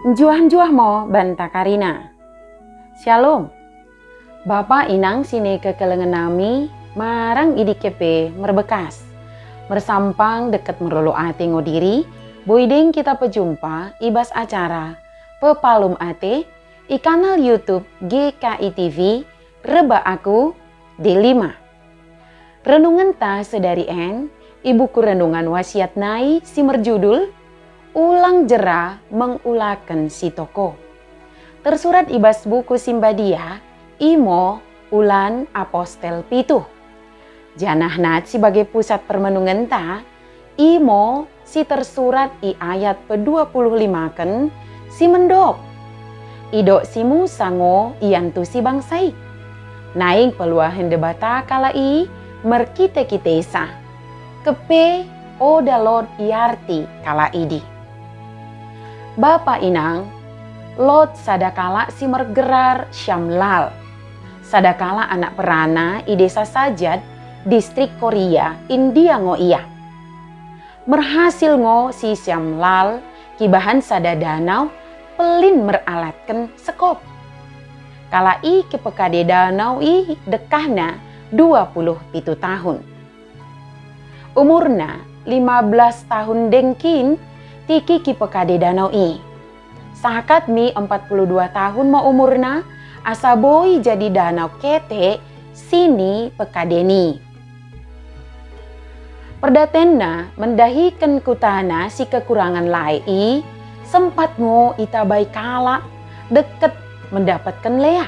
Njuah-njuah mo banta Karina. Shalom. Bapa inang sini kekelengan nami marang idikepe merbekas. Mersampang deket merolo ate ngodiri, boiding kita pejumpa ibas acara Pepalum ate i kanal YouTube GKI TV Reba Aku D5. Renungan ta sedari ibuku renungan wasiat nai si merjudul Ulang jera mengulaken si toko. Tersurat ibas buku Simbadia, Imo Ulan Apostel Pitu. Janah nat sebagai pusat permenungan ta, Imo si tersurat i ayat pe-25 ken si mendop. Idok si Musa ngo iantu si bangsai. Naing peluahan debata kala i merkite-kitesa. Kepe o dalot iarti kala idi. Bapa inang, Lot sadakala si mergerar Syamlal. Sadakala anak perana i desa Sajad, distrik Korea, India ngo iya. Merhasil ngo si Syamlal, kibahan sada danau, pelin meralatkan sekop. Kala i kepekade danau i dekahna 27 tahun. Umurna 15 tahun dengkin, tiki ki pekade danau i. Sahakat mi 42 tahun mau umurna, asa boi jadi danau kete, sini pekadeni. Perdatenna mendahikan kutana si kekurangan lai, sempat ngo itabai kala, deket mendapatkan Lea.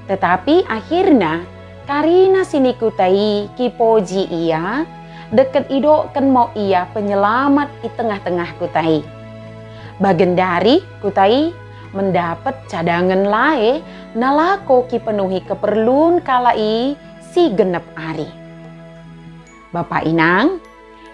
Tetapi akhirnya, karina sini kutai kipoji ia, deket idoken mau ia penyelamat di tengah-tengah kutai. Bagendari kutai mendapat cadangan lae nalako ki penuhi keperluan kalai si genep ari. Bapak inang,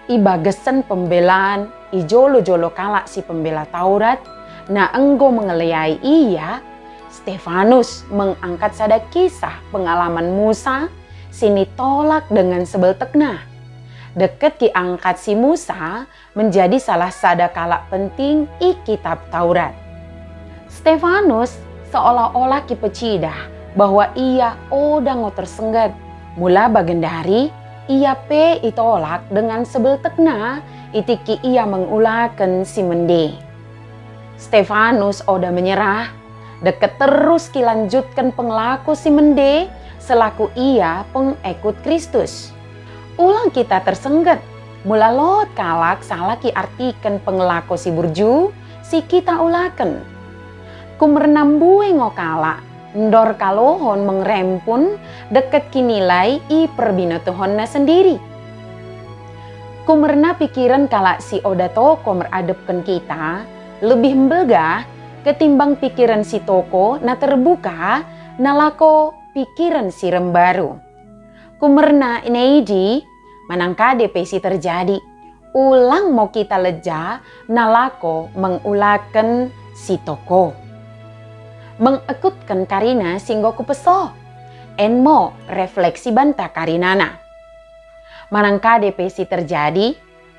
i bagesen pembelaan i jolo-jolo kala si pembela Taurat na enggo mengeleyai ia, Stefanus mengangkat sada kisah pengalaman Musa sini tolak dengan sebel tekna. Deket ki angkat si Musa menjadi salah sada kalak penting i kitab Taurat. Stefanus seolah-olah ki pecidah bahwa ia odango tersenggat. Mula bagendari ia pe itolak dengan sebel tekna itiki ia mengulaken si mende. Stefanus oda menyerah, deket terus kilanjutkan penglaku si mende selaku ia pengikut Kristus. Ulang kita tersenggat, mula lot kalak salah ki artikan pengelaku si burju, si kita ulaken. Kumernambue ngokala, ndor kalohon mengrempun deket kinilai i perbinotohonna sendiri. Kumerna pikiran kala si oda toko meradepkan kita, lebih mbegah ketimbang pikiran si toko na terbuka nalako pikiran si rembaru. Kumerna neidi manangka depesi terjadi, ulang mau kita leja nalako mengulaken si toko. Mengekutkan karina singgo kupeso, enmo refleksi banta karinana. Manangka depesi terjadi,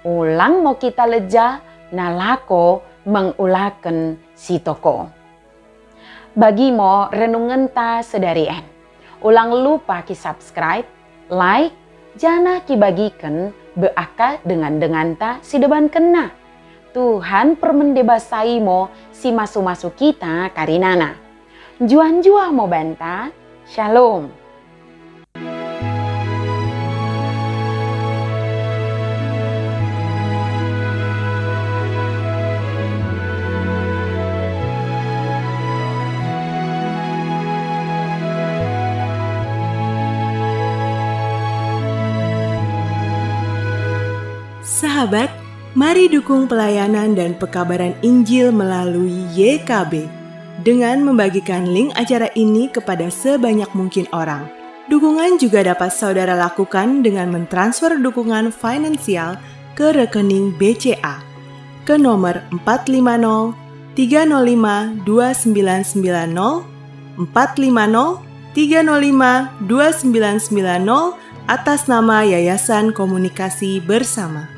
ulang mau kita leja nalako mengulaken si toko. Bagi mo renungan ta sedarien, ulang lupa ki subscribe, like, jana ki bagikan beaka dengan ta si deban kena. Tuhan permendebasai mo si masu-masu kita karinana. Juan-juah mo banta, shalom. Sahabat, mari dukung pelayanan dan pekabaran Injil melalui YKB dengan membagikan link acara ini kepada sebanyak mungkin orang. Dukungan juga dapat saudara lakukan dengan mentransfer dukungan finansial ke rekening BCA ke nomor 450 305 2990 450 305 2990 atas nama Yayasan Komunikasi Bersama.